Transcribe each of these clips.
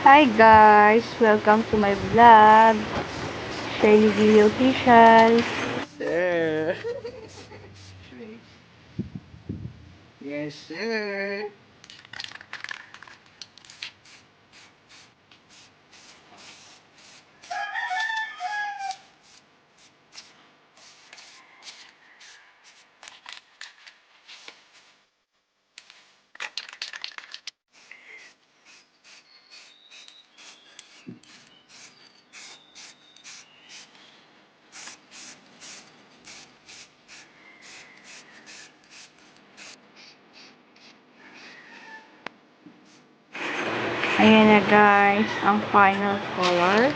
Hi guys! Welcome to my vlog. Shiny Video Official. Sir. Yes, sir. Ayan na guys, ang final color.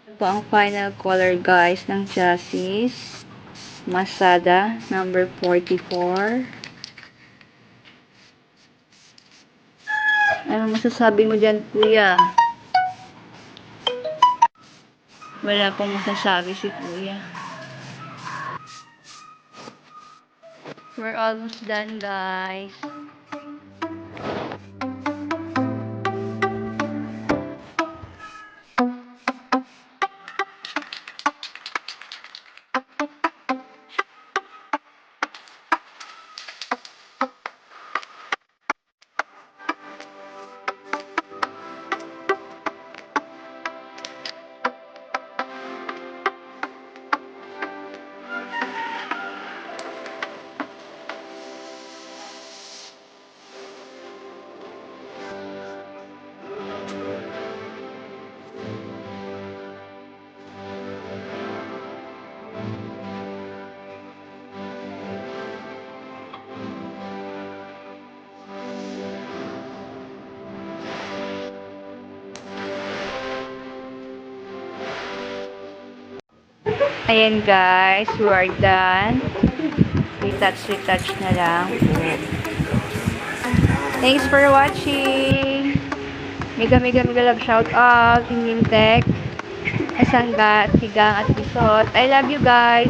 Ito ang final color guys ng chassis. Mazda number 44. Ano masasabi mo dyan, kuya? Wala pong masasabi si kuya. We're almost done, guys. Ayan guys, we are done. Retouch na lang. Thanks for watching. Mega love shout out. Tech, Asangga, Sigang at Bisot. I love you guys.